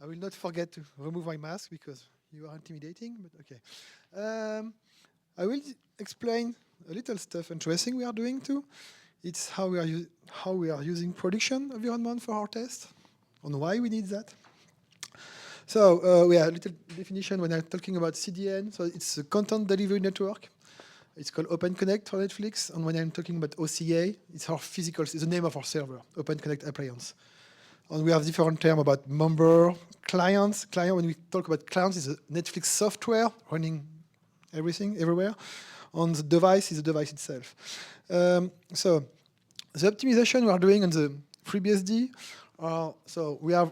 I will not forget to remove my mask because you are intimidating, but okay. I will explain a little stuff interesting we are doing too. It's how we are using production environment for our test, and why we need that. So we have a little definition when I'm talking about CDN. So it's a content delivery network. It's called Open Connect for Netflix. And when I'm talking about OCA, it's our physical, it's the name of our server, Open Connect appliance. And we have different terms about member, clients. Client, when we talk about clients, is a Netflix software running everything, everywhere. And the device is the device itself. So the optimization we are doing on the FreeBSD, so we are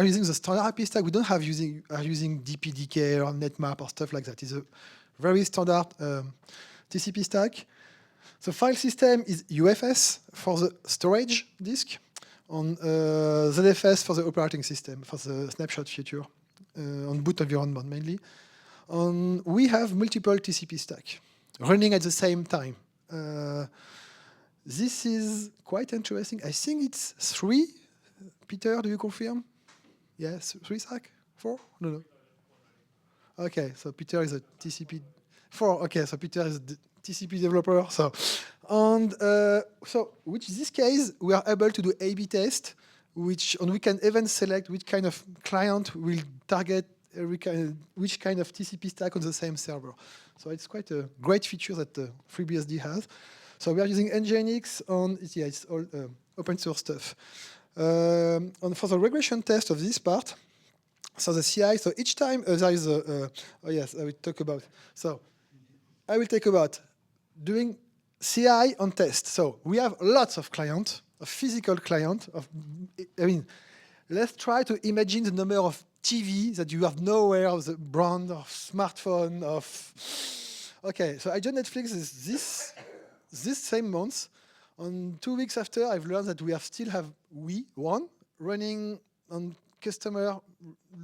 using the standard IP stack. We don't have using DPDK or NetMap or stuff like that. It's a very standard TCP stack. The file system is UFS for the storage disk, and ZFS for the operating system, for the snapshot feature, on boot environment mainly. And we have multiple TCP stack running at the same time. This is quite interesting. I think it's 3. Peter, do you confirm? Yes, 3 stack? 4? No. Okay, so Peter is a TCP 4. Okay, so Peter is the TCP developer. So, and so, which in this case we are able to do A/B test, and we can even select which kind of client will target which kind of TCP stack on the same server. So it's quite a great feature that FreeBSD has. So we are using Nginx, and it's all open source stuff. And for the regression test of this part, so the CI, so each time there is a, oh yes, I will talk about. So I will talk about doing CI on test. So we have lots of clients, of physical clients. I mean, let's try to imagine the number of TV that you have nowhere of the brand of smartphone of. Okay, so I joined Netflix this same month. And 2 weeks after, I've learned that we still have one running on customer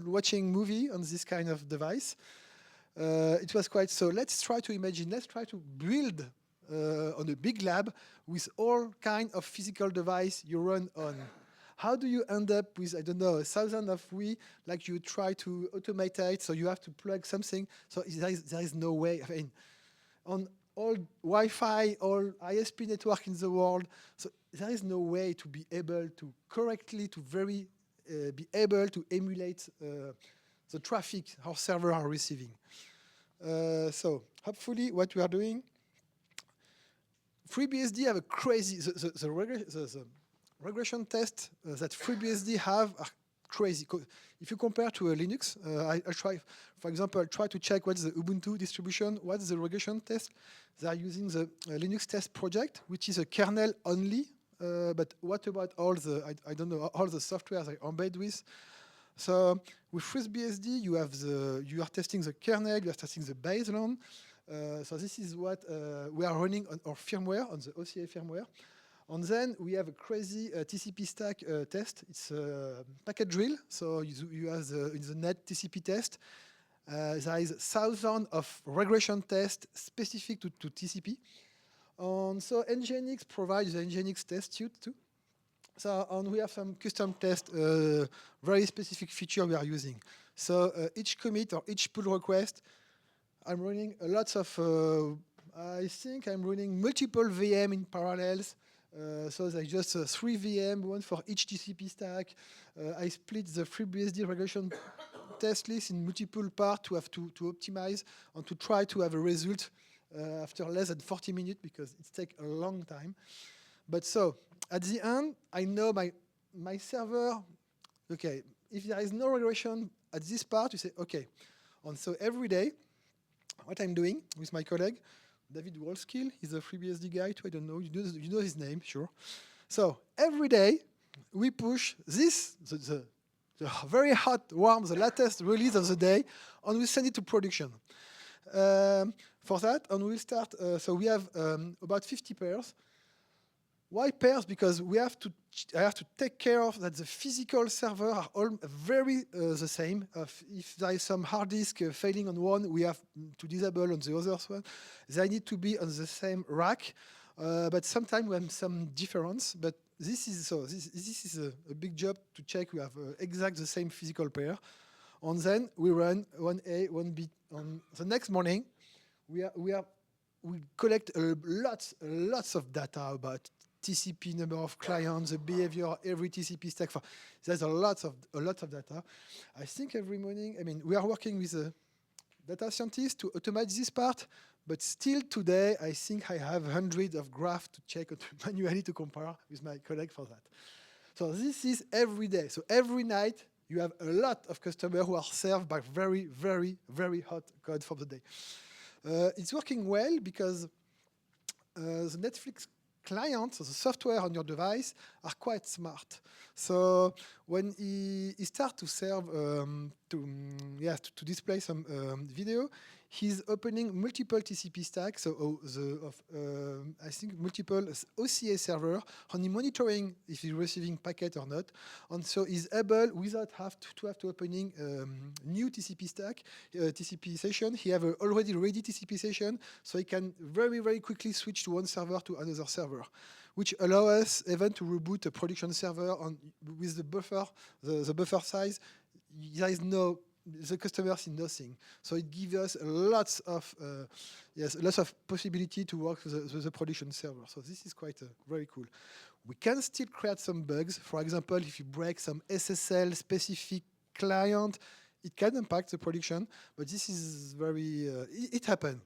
watching movie on this kind of device. It was quite so. Let's try to imagine. Let's try to build on a big lab with all kind of physical device you run on. How do you end up with, I don't know, 1,000 of like you try to automate it, so you have to plug something. So there is no way. I mean, on all Wi-Fi, all ISP network in the world, so there is no way to be able to correctly, be able to emulate the traffic our server are receiving. So hopefully what we are doing, FreeBSD have a crazy, the regression tests that FreeBSD have are crazy. If you compare to a Linux, I try, for example, try to check what's the Ubuntu distribution, what's the regression test. They are using the Linux test project, which is a kernel only. But what about all the, I don't know, all the software they embed with? So with FreeBSD, you are testing the kernel, you are testing the baseline. So this is what we are running on our firmware, on the OCA firmware. And then we have a crazy TCP stack test. It's a packet drill. So you have in the net TCP test. There is thousands of regression tests specific to TCP. And so Nginx provides the Nginx test suite too. So and we have some custom test, very specific feature we are using. So each commit or each pull request, I'm running lots of, I think I'm running multiple VM in parallels. So there's just 3 VM, one for each TCP stack. I split the FreeBSD regression test list in multiple parts to have to optimize and to try to have a result after less than 40 minutes because it takes a long time. But so at the end, I know my server, okay, if there is no regression at this part, you say, okay. And so every day, what I'm doing with my colleague, David Wolskill, he's a FreeBSD guy too, I don't know, you know his name, sure. So every day, we push this, the very hot, warm, the latest release of the day, and we send it to production. For that, and we'll start, so we have about 50 pairs. Why pairs? Because I have to take care of that the physical server are all very the same. If there is some hard disk failing on one, we have to disable on the other one. They need to be on the same rack, but sometimes we have some difference. But this is a big job to check we have exact the same physical pair. And then we run 1A, 1B. On the next morning, we collect lots of data about TCP, number of clients, the behavior of every TCP stack. There's a lot of data. I think every morning, I mean, we are working with a data scientist to automate this part, but still today, I think I have hundreds of graphs to check manually to compare with my colleague for that. So this is every day. So every night, you have a lot of customers who are served by very, very, very hot code for the day. It's working well because the Netflix clients, so the software on your device, are quite smart. So when he starts to serve, to display some video, he's opening multiple TCP stacks, so I think multiple OCA server, and he's monitoring if he's receiving packet or not. And so he's able, without have to opening new TCP stack, TCP session, he have already ready TCP session, so he can very, very quickly switch to one server to another server, which allow us even to reboot a production server on with the buffer, the buffer size. There is no, the customer sees nothing. So it gives us lots of possibility to work with the production server. So this is quite very cool. We can still create some bugs. For example, if you break some SSL specific client, it can impact the production, but this is very, it happened.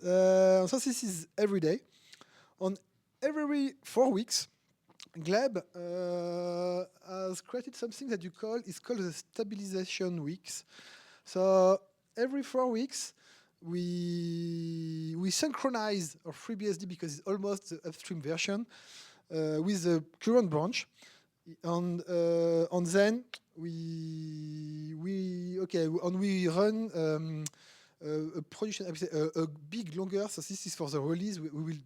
So this is every day. On every 4 weeks, Gleb has created something that is called the stabilization weeks. So every 4 weeks, we synchronize our FreeBSD because it's almost the upstream version with the current branch, and then we run a production, a big longer. So this is for the release. We will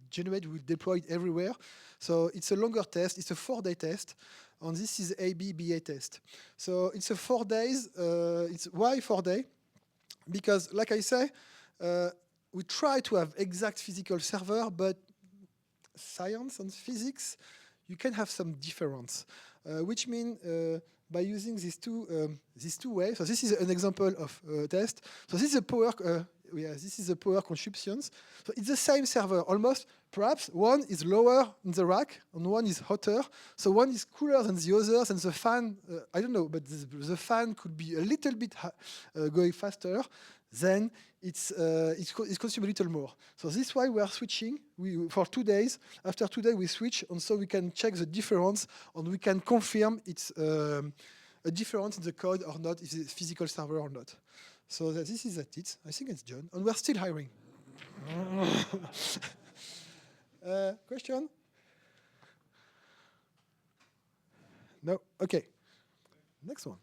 deploy it everywhere. So it's a longer test. It's a 4-day test, and this is ABBA test. So it's a 4 days. It's why 4 days? Because, like I say, we try to have exact physical server, but science and physics, you can have some difference, which means by using these two ways. So this is an example of test. So this is a power. This is the power consumptions. So it's the same server, almost. Perhaps one is lower in the rack and one is hotter. So one is cooler than the others, and the fan, I don't know, but the fan could be a little bit going faster. Then it's consumed a little more. So this is why we are switching. For 2 days. After 2 days, we switch, and so we can check the difference, and we can confirm it's a difference in the code or not, if it's a physical server or not. So this is it. I think it's done, and we're still hiring. Question? No? Okay. Next one.